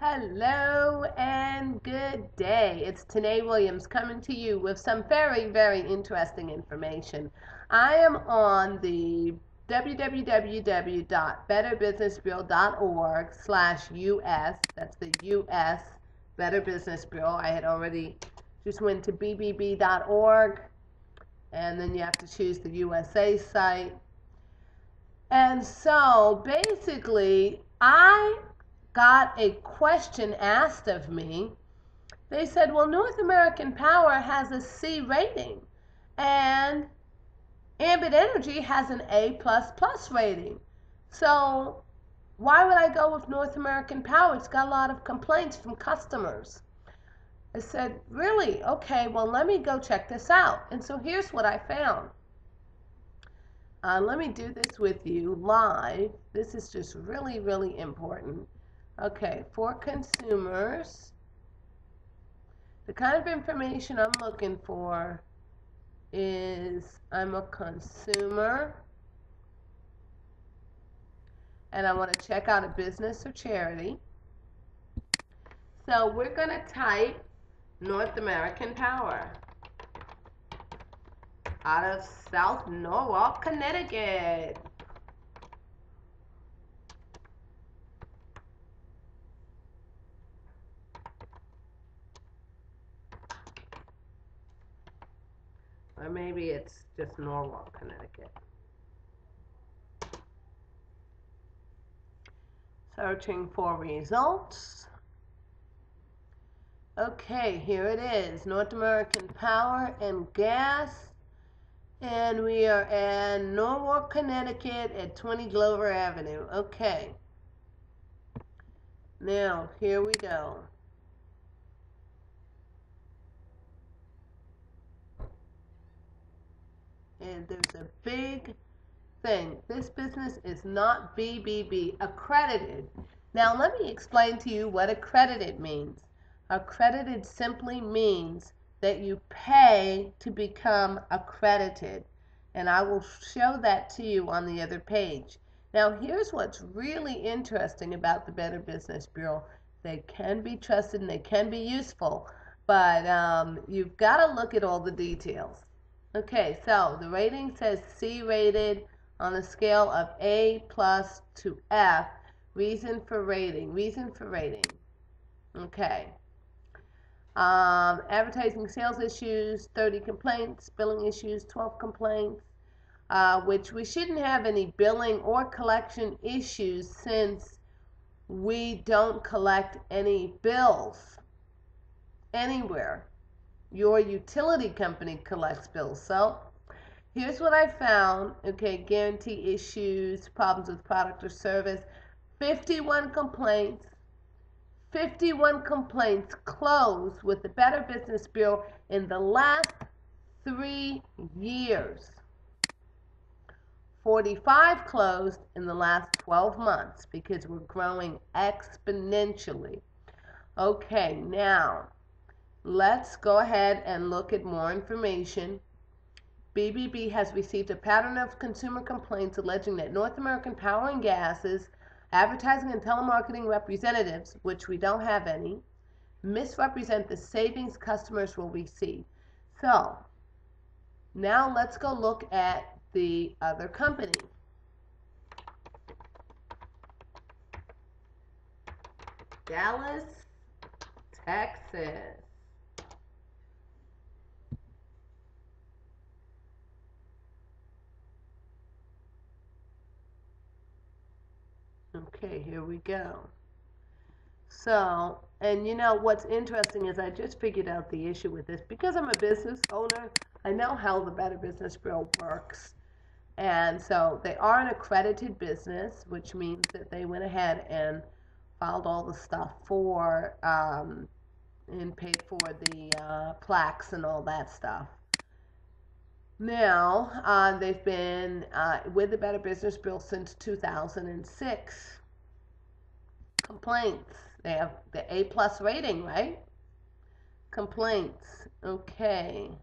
Hello and good day. It's Tanae Williams coming to you with some very, very interesting information. I am on the www.betterbusinessbureau.org/US. That's the US Better Business Bureau. I had already just went to bbb.org, and then you have to choose the USA site. And so basically, I got a question asked of me. They said, well, North American Power has a C rating and Ambit Energy has an A++ rating. So why would I go with North American Power? It's got a lot of complaints from customers. I said, really? Okay, well, let me go check this out. And so here's what I found. Let me do this with you live. This is just really, really important. Okay, for consumers, the kind of information I'm looking for is I'm a consumer and I want to check out a business or charity. So we're going to type North American Power out of South Norwalk, Connecticut. Or maybe it's just Norwalk, Connecticut. Searching for results. Okay, here it is. North American Power and Gas. And we are in Norwalk, Connecticut at 20 Glover Avenue. Okay. Now, here we go. And there's a big thing. This business is not BBB accredited. Now, let me explain to you what accredited means. Accredited simply means that you pay to become accredited. And I will show that to you on the other page. Now, here's what's really interesting about the Better Business Bureau. They can be trusted and they can be useful, but you've got to look at all the details. Okay, so the rating says C rated on a scale of A+ to F. Reason for rating. Okay. Advertising sales issues, 30 complaints. Billing issues, 12 complaints. Which we shouldn't have any billing or collection issues since we don't collect any bills anywhere. Your utility company collects bills. So here's what I found. Okay, guarantee issues, problems with product or service, 51 complaints. 51 complaints closed with the Better Business Bureau in the last 3 years. 45 closed in the last 12 months because we're growing exponentially. Okay, now let's go ahead and look at more information. BBB has received a pattern of consumer complaints alleging that North American Power and Gas's advertising and telemarketing representatives, which we don't have any, misrepresent the savings customers will receive. So now let's go look at the other company. Dallas, Texas. Okay, here we go. So, and you know what's interesting is I just figured out the issue with this. Because I'm a business owner, I know how the Better Business Bureau works. And so they are an accredited business, which means that they went ahead and filed all the stuff for and paid for the plaques and all that stuff. Now, they've been with the Better Business Bureau since 2006. Complaints. They have the A+ rating, right? Complaints. Okay.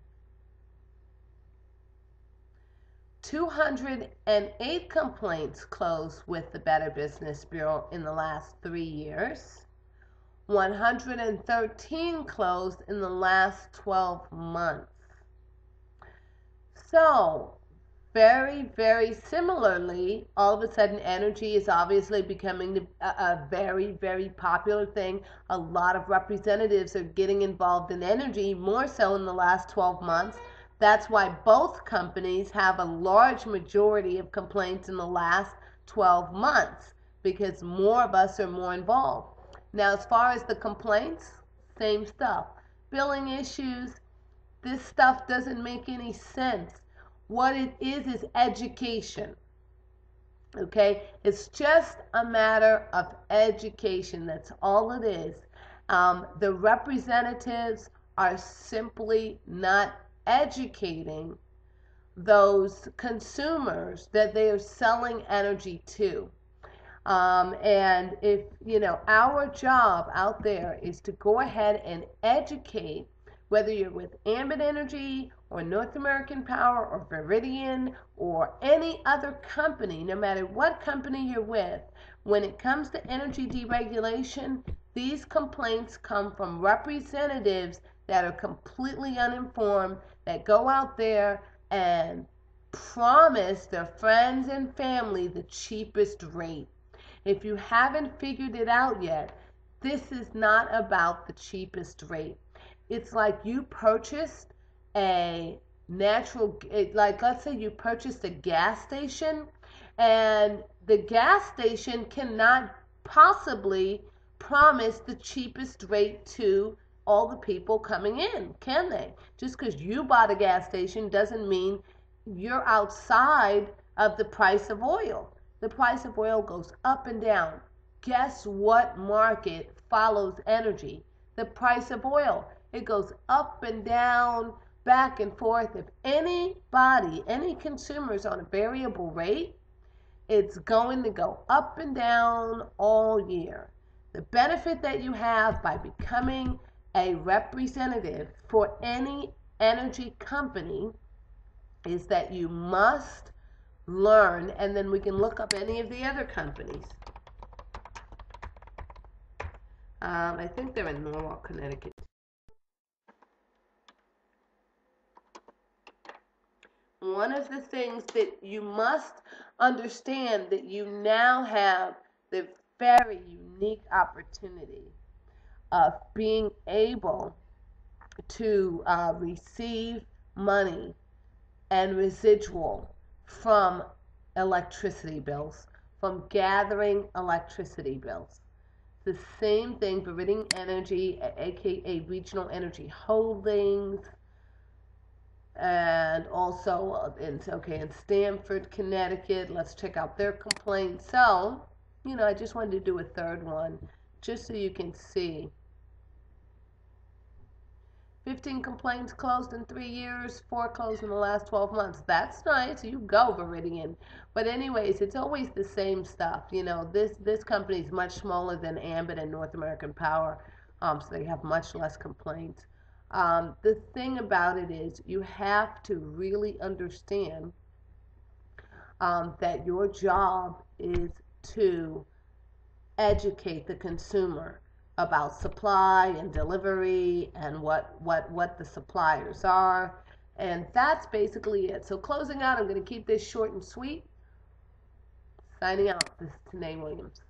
208 complaints closed with the Better Business Bureau in the last 3 years. 113 closed in the last 12 months. So, very, very similarly, all of a sudden energy is obviously becoming a very, very popular thing. A lot of representatives are getting involved in energy, more so in the last 12 months. That's why both companies have a large majority of complaints in the last 12 months, because more of us are more involved. Now, as far as the complaints, same stuff. Billing issues, this stuff doesn't make any sense. What it is education. Okay? It's just a matter of education. That's all it is. The representatives are simply not educating those consumers that they are selling energy to. And if, our job out there is to go ahead and educate, whether you're with Ambit Energy or North American Power or Viridian or any other company, no matter what company you're with, when it comes to energy deregulation, these complaints come from representatives that are completely uninformed, that go out there and promise their friends and family the cheapest rate. If you haven't figured it out yet, this is not about the cheapest rate. It's like you purchased a like let's say you purchased a gas station, and the gas station cannot possibly promise the cheapest rate to all the people coming in, can they? Just because you bought a gas station doesn't mean you're outside of the price of oil. The price of oil goes up and down. Guess what market follows energy? The price of oil. It goes up and down, back and forth. If anybody, any consumer is on a variable rate, it's going to go up and down all year. The benefit that you have by becoming a representative for any energy company is that you must learn, and then we can look up any of the other companies. I think they're in Norwalk, Connecticut. One of the things that you must understand, that you now have the very unique opportunity of being able to receive money and residual from electricity bills, from gathering electricity bills. The same thing, Viridian Energy, aka Regional Energy Holdings, and also in Stamford, Connecticut. Let's check out their complaints. So, I just wanted to do a third one, just so you can see. 15 complaints closed in 3 years, 4 closed in the last 12 months. That's nice. You go, Viridian. But anyways, it's always the same stuff. This company is much smaller than Ambit and North American Power, so they have much less complaints. The thing about it is you have to really understand that your job is to educate the consumer about supply and delivery and what the suppliers are. And that's basically it. So closing out, I'm going to keep this short and sweet. Signing out, this is Tanae Williams.